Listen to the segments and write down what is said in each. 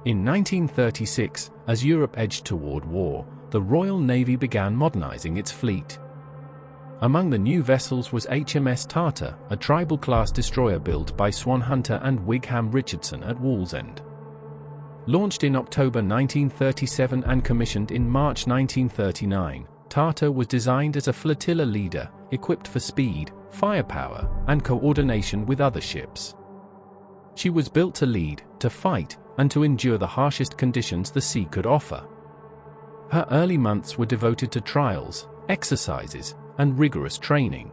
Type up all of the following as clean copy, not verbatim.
In 1936, as Europe edged toward war, the Royal Navy began modernizing its fleet. Among the new vessels was HMS Tartar, a tribal-class destroyer built by Swan Hunter and Wigham Richardson at Wallsend. Launched in October 1937 and commissioned in March 1939, Tartar was designed as a flotilla leader, equipped for speed, firepower, and coordination with other ships. She was built to lead, to fight, and to endure the harshest conditions the sea could offer. Her early months were devoted to trials, exercises, and rigorous training.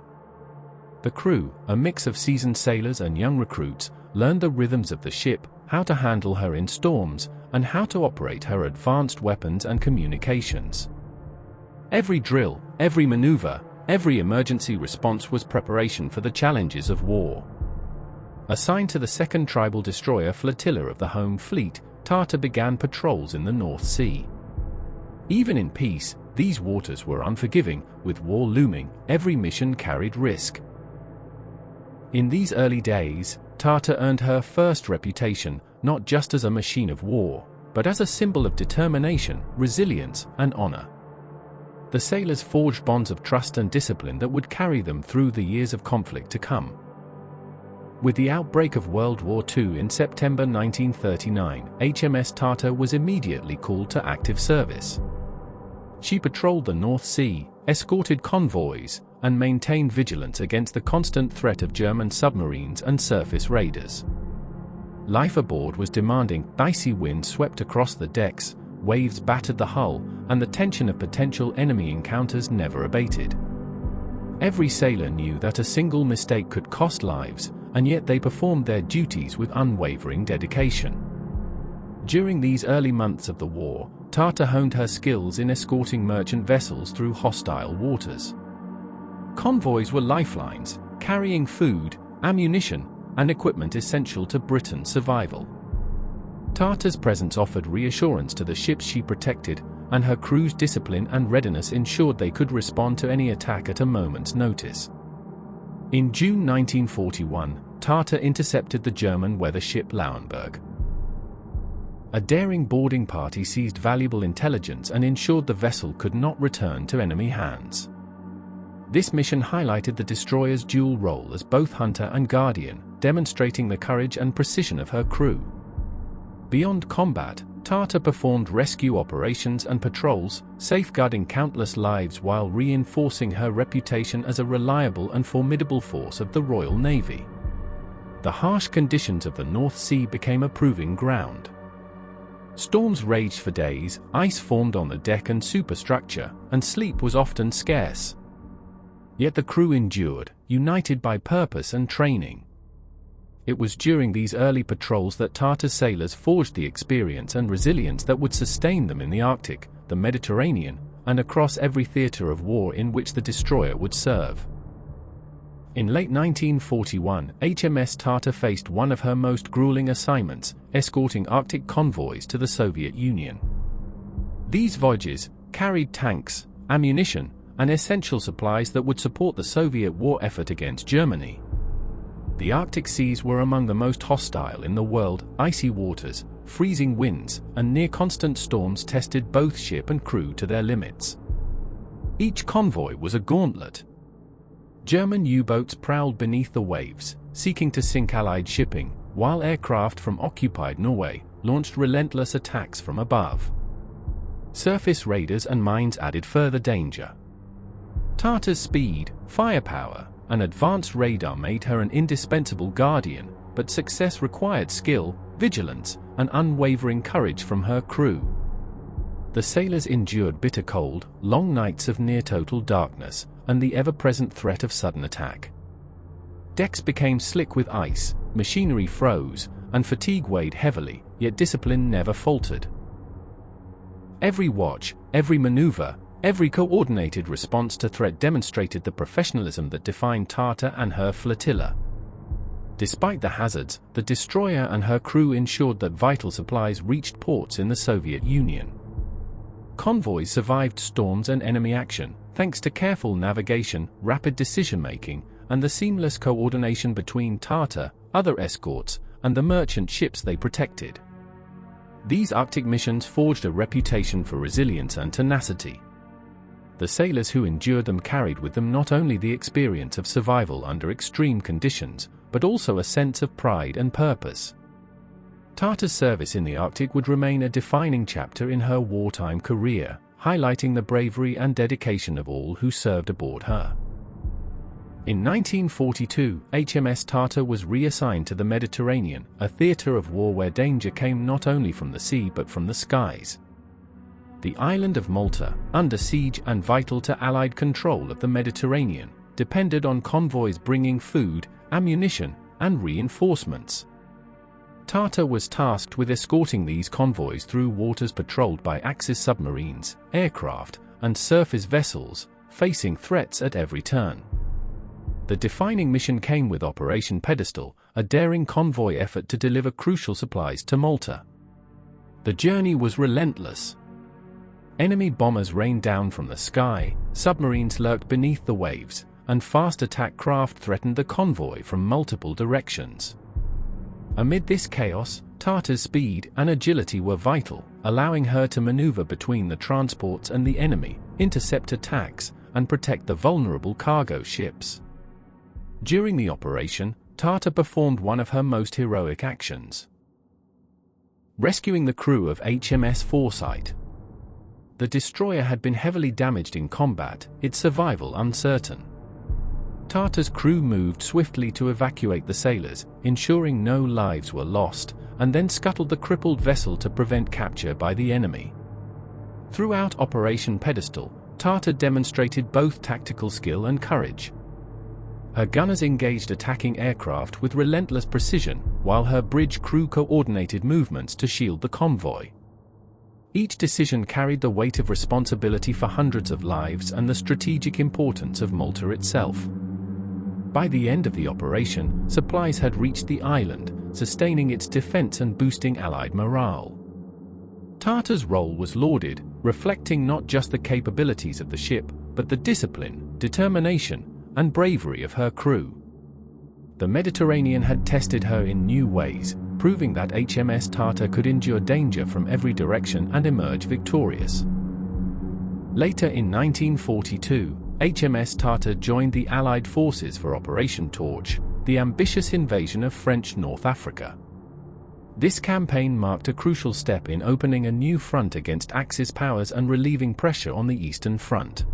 The crew, a mix of seasoned sailors and young recruits, learned the rhythms of the ship, how to handle her in storms, and how to operate her advanced weapons and communications. Every drill, every maneuver, every emergency response was preparation for the challenges of war. Assigned to the 2nd Tribal Destroyer Flotilla of the Home Fleet, Tartar began patrols in the North Sea. Even in peace, these waters were unforgiving. With war looming, every mission carried risk. In these early days, Tartar earned her first reputation, not just as a machine of war, but as a symbol of determination, resilience, and honor. The sailors forged bonds of trust and discipline that would carry them through the years of conflict to come. With the outbreak of World War II in September 1939, HMS Tartar was immediately called to active service. She patrolled the North Sea, escorted convoys, and maintained vigilance against the constant threat of German submarines and surface raiders. Life aboard was demanding. Icy winds swept across the decks, waves battered the hull, and the tension of potential enemy encounters never abated. Every sailor knew that a single mistake could cost lives, and yet they performed their duties with unwavering dedication. During these early months of the war, Tartar honed her skills in escorting merchant vessels through hostile waters. Convoys were lifelines, carrying food, ammunition, and equipment essential to Britain's survival. Tartar's presence offered reassurance to the ships she protected, and her crew's discipline and readiness ensured they could respond to any attack at a moment's notice. In June 1941, Tartar intercepted the German weather ship Lauenburg. A daring boarding party seized valuable intelligence and ensured the vessel could not return to enemy hands. This mission highlighted the destroyer's dual role as both hunter and guardian, demonstrating the courage and precision of her crew. Beyond combat, Tartar performed rescue operations and patrols, safeguarding countless lives while reinforcing her reputation as a reliable and formidable force of the Royal Navy. The harsh conditions of the North Sea became a proving ground. Storms raged for days, ice formed on the deck and superstructure, and sleep was often scarce. Yet the crew endured, united by purpose and training. It was during these early patrols that Tartar sailors forged the experience and resilience that would sustain them in the Arctic, the Mediterranean, and across every theater of war in which the destroyer would serve. In late 1941, HMS Tartar faced one of her most grueling assignments, escorting Arctic convoys to the Soviet Union. These voyages carried tanks, ammunition, and essential supplies that would support the Soviet war effort against Germany. The Arctic seas were among the most hostile in the world. Icy waters, freezing winds, and near-constant storms tested both ship and crew to their limits. Each convoy was a gauntlet. German U-boats prowled beneath the waves, seeking to sink Allied shipping, while aircraft from occupied Norway launched relentless attacks from above. Surface raiders and mines added further danger. Tartar's speed, firepower, and advanced radar made her an indispensable guardian, but success required skill, vigilance, and unwavering courage from her crew. The sailors endured bitter cold, long nights of near-total darkness, and the ever-present threat of sudden attack. Decks became slick with ice, machinery froze, and fatigue weighed heavily, yet discipline never faltered. Every watch, every maneuver, every coordinated response to threat demonstrated the professionalism that defined Tartar and her flotilla. Despite the hazards, the destroyer and her crew ensured that vital supplies reached ports in the Soviet Union. Convoys survived storms and enemy action, thanks to careful navigation, rapid decision-making, and the seamless coordination between Tartar, other escorts, and the merchant ships they protected. These Arctic missions forged a reputation for resilience and tenacity. The sailors who endured them carried with them not only the experience of survival under extreme conditions, but also a sense of pride and purpose. Tartar's service in the Arctic would remain a defining chapter in her wartime career, highlighting the bravery and dedication of all who served aboard her. In 1942, HMS Tartar was reassigned to the Mediterranean, a theater of war where danger came not only from the sea but from the skies. The island of Malta, under siege and vital to Allied control of the Mediterranean, depended on convoys bringing food, ammunition, and reinforcements. Tartar was tasked with escorting these convoys through waters patrolled by Axis submarines, aircraft, and surface vessels, facing threats at every turn. The defining mission came with Operation Pedestal, a daring convoy effort to deliver crucial supplies to Malta. The journey was relentless. Enemy bombers rained down from the sky, submarines lurked beneath the waves, and fast attack craft threatened the convoy from multiple directions. Amid this chaos, Tartar's speed and agility were vital, allowing her to maneuver between the transports and the enemy, intercept attacks, and protect the vulnerable cargo ships. During the operation, Tartar performed one of her most heroic actions: rescuing the crew of HMS Foresight. The destroyer had been heavily damaged in combat, its survival uncertain. Tartar's crew moved swiftly to evacuate the sailors, ensuring no lives were lost, and then scuttled the crippled vessel to prevent capture by the enemy. Throughout Operation Pedestal, Tartar demonstrated both tactical skill and courage. Her gunners engaged attacking aircraft with relentless precision, while her bridge crew coordinated movements to shield the convoy. Each decision carried the weight of responsibility for hundreds of lives and the strategic importance of Malta itself. By the end of the operation, supplies had reached the island, sustaining its defense and boosting Allied morale. Tartar's role was lauded, reflecting not just the capabilities of the ship, but the discipline, determination, and bravery of her crew. The Mediterranean had tested her in new ways, proving that HMS Tartar could endure danger from every direction and emerge victorious. Later in 1942, HMS Tartar joined the Allied forces for Operation Torch, the ambitious invasion of French North Africa. This campaign marked a crucial step in opening a new front against Axis powers and relieving pressure on the Eastern Front.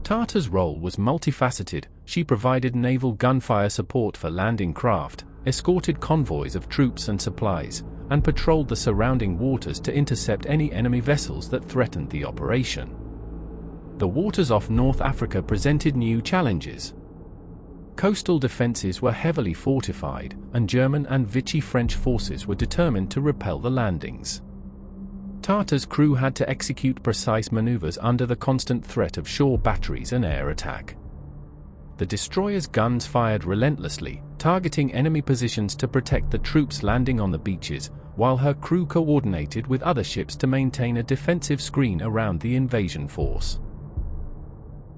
Tartar's role was multifaceted. She provided naval gunfire support for landing craft, escorted convoys of troops and supplies, and patrolled the surrounding waters to intercept any enemy vessels that threatened the operation. The waters off North Africa presented new challenges. Coastal defenses were heavily fortified, and German and Vichy French forces were determined to repel the landings. Tartar's crew had to execute precise maneuvers under the constant threat of shore batteries and air attack. The destroyer's guns fired relentlessly, targeting enemy positions to protect the troops landing on the beaches, while her crew coordinated with other ships to maintain a defensive screen around the invasion force.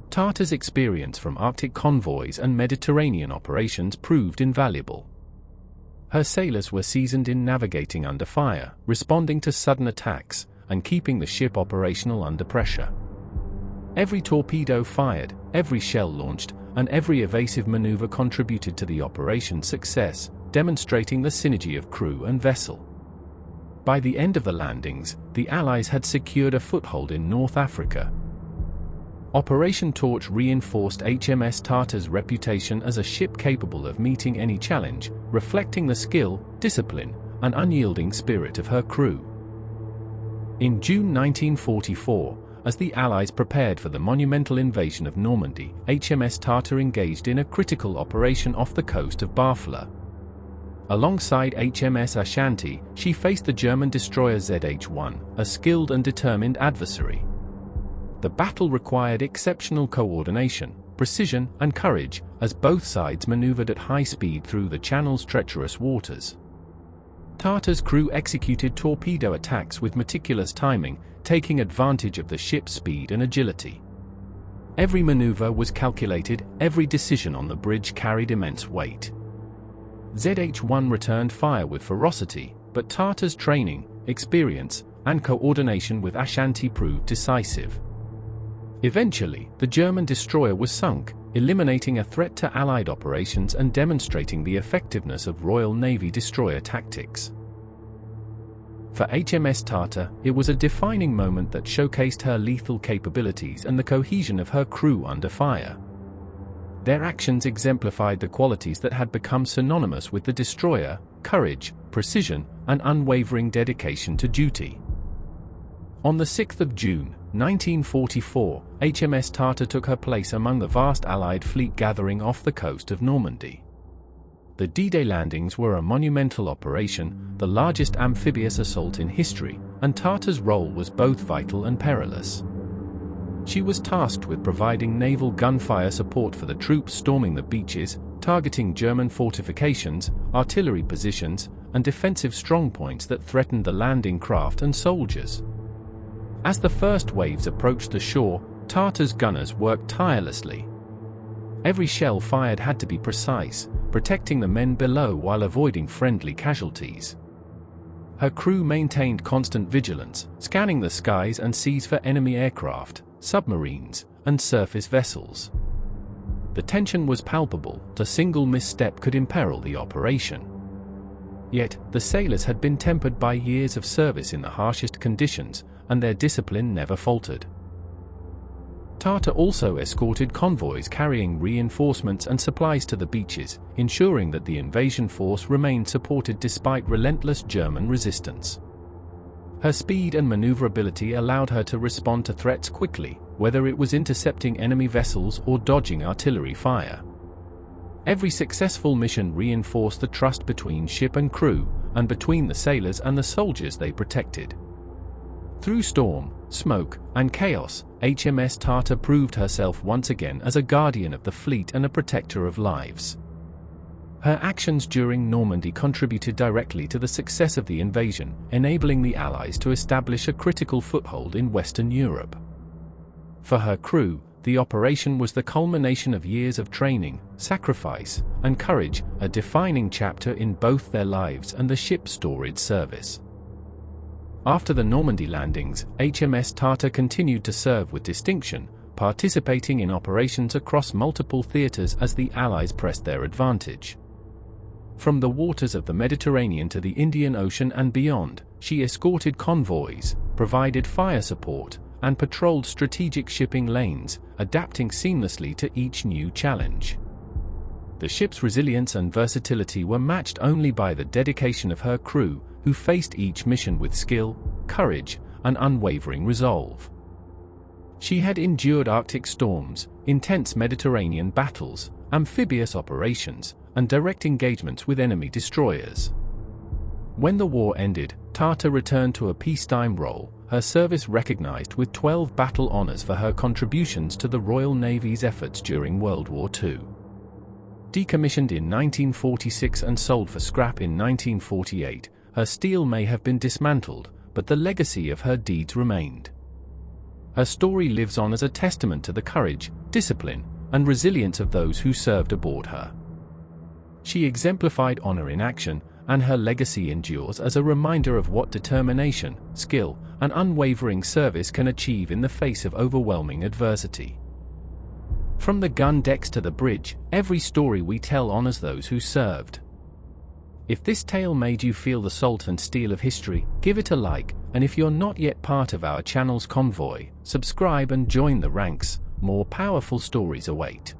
Tartar's experience from Arctic convoys and Mediterranean operations proved invaluable. Her sailors were seasoned in navigating under fire, responding to sudden attacks, and keeping the ship operational under pressure. Every torpedo fired, every shell launched, and every evasive maneuver contributed to the operation's success, demonstrating the synergy of crew and vessel. By the end of the landings, the Allies had secured a foothold in North Africa. Operation Torch reinforced HMS Tartar's reputation as a ship capable of meeting any challenge, reflecting the skill, discipline, and unyielding spirit of her crew. In June 1944, as the Allies prepared for the monumental invasion of Normandy, HMS Tartar engaged in a critical operation off the coast of Barfla. Alongside HMS Ashanti, she faced the German destroyer ZH-1, a skilled and determined adversary. The battle required exceptional coordination, precision, and courage, as both sides maneuvered at high speed through the channel's treacherous waters. Tartar's crew executed torpedo attacks with meticulous timing, taking advantage of the ship's speed and agility. Every maneuver was calculated, every decision on the bridge carried immense weight. ZH-1 returned fire with ferocity, but Tartar's training, experience, and coordination with Ashanti proved decisive. Eventually, the German destroyer was sunk, eliminating a threat to Allied operations and demonstrating the effectiveness of Royal Navy destroyer tactics. For HMS Tartar, it was a defining moment that showcased her lethal capabilities and the cohesion of her crew under fire. Their actions exemplified the qualities that had become synonymous with the destroyer: courage, precision, and unwavering dedication to duty. On the 6th of June, 1944, HMS Tartar took her place among the vast Allied fleet gathering off the coast of Normandy. The D-Day landings were a monumental operation, the largest amphibious assault in history, and Tartar's role was both vital and perilous. She was tasked with providing naval gunfire support for the troops storming the beaches, targeting German fortifications, artillery positions, and defensive strongpoints that threatened the landing craft and soldiers. As the first waves approached the shore, Tartar's gunners worked tirelessly. Every shell fired had to be precise, protecting the men below while avoiding friendly casualties. Her crew maintained constant vigilance, scanning the skies and seas for enemy aircraft, submarines, and surface vessels. The tension was palpable; a single misstep could imperil the operation. Yet, the sailors had been tempered by years of service in the harshest conditions, and their discipline never faltered. Tartar also escorted convoys carrying reinforcements and supplies to the beaches, ensuring that the invasion force remained supported despite relentless German resistance. Her speed and maneuverability allowed her to respond to threats quickly, whether it was intercepting enemy vessels or dodging artillery fire. Every successful mission reinforced the trust between ship and crew, and between the sailors and the soldiers they protected. Through storm, smoke, and chaos, HMS Tartar proved herself once again as a guardian of the fleet and a protector of lives. Her actions during Normandy contributed directly to the success of the invasion, enabling the Allies to establish a critical foothold in Western Europe. For her crew, the operation was the culmination of years of training, sacrifice, and courage, a defining chapter in both their lives and the ship's storied service. After the Normandy landings, HMS Tartar continued to serve with distinction, participating in operations across multiple theaters as the Allies pressed their advantage. From the waters of the Mediterranean to the Indian Ocean and beyond, she escorted convoys, provided fire support, and patrolled strategic shipping lanes, adapting seamlessly to each new challenge. The ship's resilience and versatility were matched only by the dedication of her crew, who faced each mission with skill, courage, and unwavering resolve. She had endured Arctic storms, intense Mediterranean battles, amphibious operations, and direct engagements with enemy destroyers. When the war ended, Tartar returned to a peacetime role, her service recognized with 12 battle honors for her contributions to the Royal Navy's efforts during World War II. Decommissioned in 1946 and sold for scrap in 1948, her steel may have been dismantled, but the legacy of her deeds remained. Her story lives on as a testament to the courage, discipline, and resilience of those who served aboard her. She exemplified honor in action, and her legacy endures as a reminder of what determination, skill, and unwavering service can achieve in the face of overwhelming adversity. From the gun decks to the bridge, every story we tell honors those who served. If this tale made you feel the salt and steel of history, give it a like, and if you're not yet part of our channel's convoy, subscribe and join the ranks. More powerful stories await.